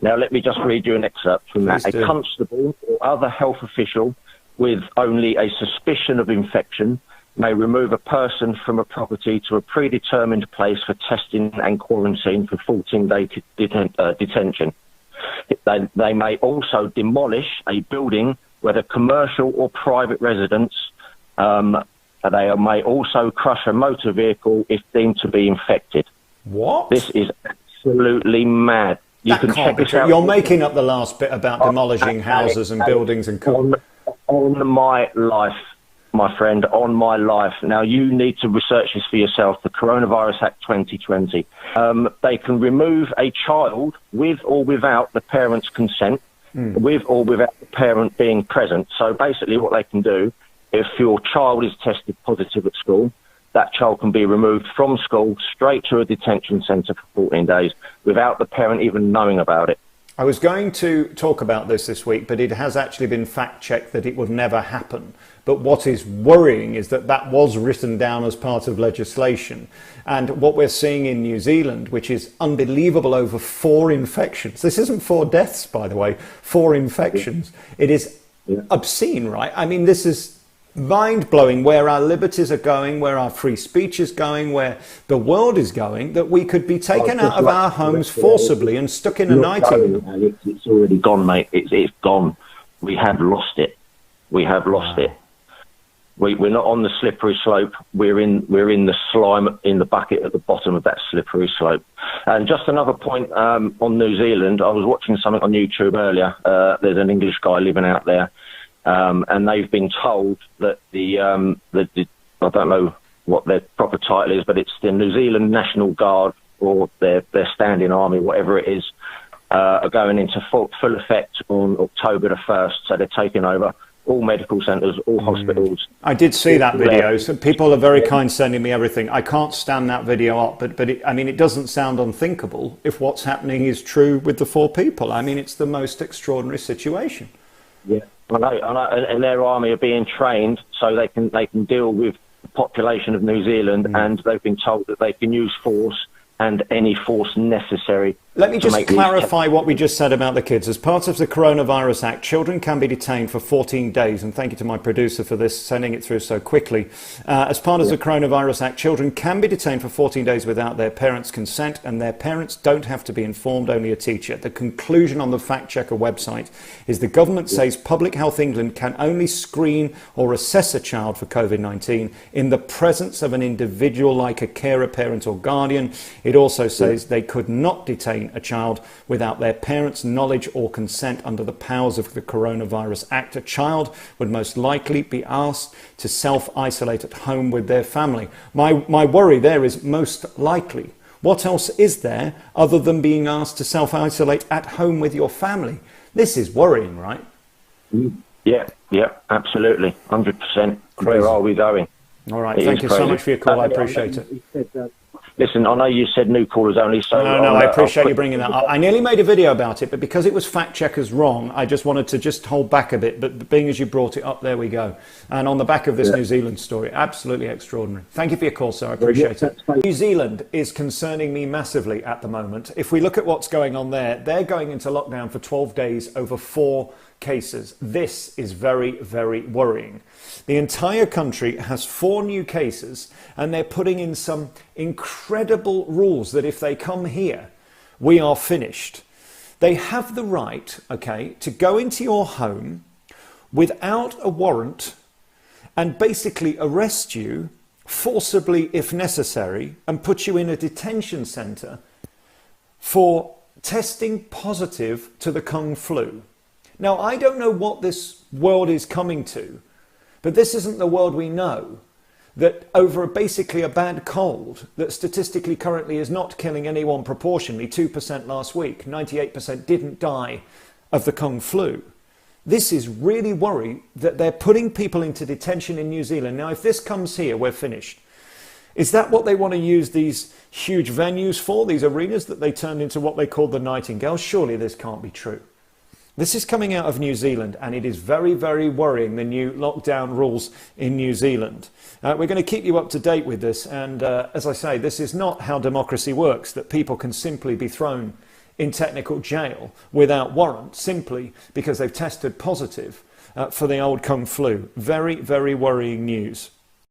Now, let me just read you an excerpt from that. A constable or other health official with only a suspicion of infection may remove a person from a property to a predetermined place for testing and quarantine for 14-day detention. They may also demolish a building, whether commercial or private residence. They may also crush a motor vehicle if deemed to be infected. What? This is absolutely mad. You that can can't check be this true. out. You're making up the last bit about demolishing houses and buildings and... On my life, my friend, on my life. Now, you need to research this for yourself, the Coronavirus Act 2020. They can remove a child with or without the parent's consent, with or without the parent being present. So basically what they can do, if your child is tested positive at school, that child can be removed from school straight to a detention centre for 14 days without the parent even knowing about it. I was going to talk about this week, but it has actually been fact-checked that it would never happen. But what is worrying is that that was written down as part of legislation. And what we're seeing in New Zealand, which is unbelievable, over 4 infections. This isn't 4 deaths, by the way, 4 infections. It is obscene, right? I mean, this is mind-blowing where our liberties are going, where our free speech is going, where the world is going, that we could be taken out of our homes forcibly and stuck in a nightie. It's already gone, mate. It's gone. We have lost it. We have lost it. We're not on the slippery slope. We're in the slime in the bucket at the bottom of that slippery slope. And just another point on New Zealand. I was watching something on YouTube earlier. There's an English guy living out there. And they've been told that the I don't know what their proper title is, but it's the New Zealand National Guard or their standing army, whatever it is, are going into full effect on October the 1st. So they're taking over all medical centres, all hospitals. I did see that video. So people are very kind sending me everything. I can't stand that video up, but I mean, it doesn't sound unthinkable if what's happening is true with the 4 people. I mean, it's the most extraordinary situation. Yeah. I know, and their army are being trained so they can deal with the population of New Zealand, and they've been told that they can use force and any force necessary. Let me just clarify what we just said about the kids. As part of the Coronavirus Act, children can be detained for 14 days, and thank you to my producer for this, sending it through so quickly. As part of the Coronavirus Act, children can be detained for 14 days without their parents' consent, and their parents don't have to be informed, only a teacher. The conclusion on the Fact Checker website is the government says Public Health England can only screen or assess a child for COVID-19 in the presence of an individual like a carer, parent or guardian. It also says they could not detain a child without their parents' knowledge or consent under the powers of the Coronavirus Act. A child would most likely be asked to self-isolate at home with their family. My worry there is most likely. What else is there other than being asked to self-isolate at home with your family? This is worrying, right? Yeah, absolutely, 100%. Where are we going? All right, thank you so much for your call. I appreciate it. Listen, I know you said new callers only, so... No, I appreciate you bringing that up. I nearly made a video about it, but because it was fact checkers wrong, I just wanted to just hold back a bit. But being as you brought it up, there we go. And on the back of this New Zealand story, absolutely extraordinary. Thank you for your call, sir. I appreciate it. New Zealand is concerning me massively at the moment. If we look at what's going on there, they're going into lockdown for 12 days over 4 cases. This is very, very worrying. The entire country has 4 new cases, and they're putting in some incredible rules that if they come here, we are finished. They have the right, okay, to go into your home without a warrant and basically arrest you forcibly if necessary and put you in a detention centre for testing positive to the Kung flu. Now, I don't know what this world is coming to, but this isn't the world we know, that over basically a bad cold that statistically currently is not killing anyone proportionally, 2% last week, 98% didn't die of the Kung flu. This is really worrying that they're putting people into detention in New Zealand. Now, if this comes here, we're finished. Is that what they want to use these huge venues for, these arenas that they turned into what they call the Nightingales? Surely this can't be true. This is coming out of New Zealand, and it is very, very worrying, the new lockdown rules in New Zealand. We're going to keep you up to date with this, and as I say, this is not how democracy works, that people can simply be thrown in technical jail without warrant simply because they've tested positive for the old Kung flu. Very, very worrying news.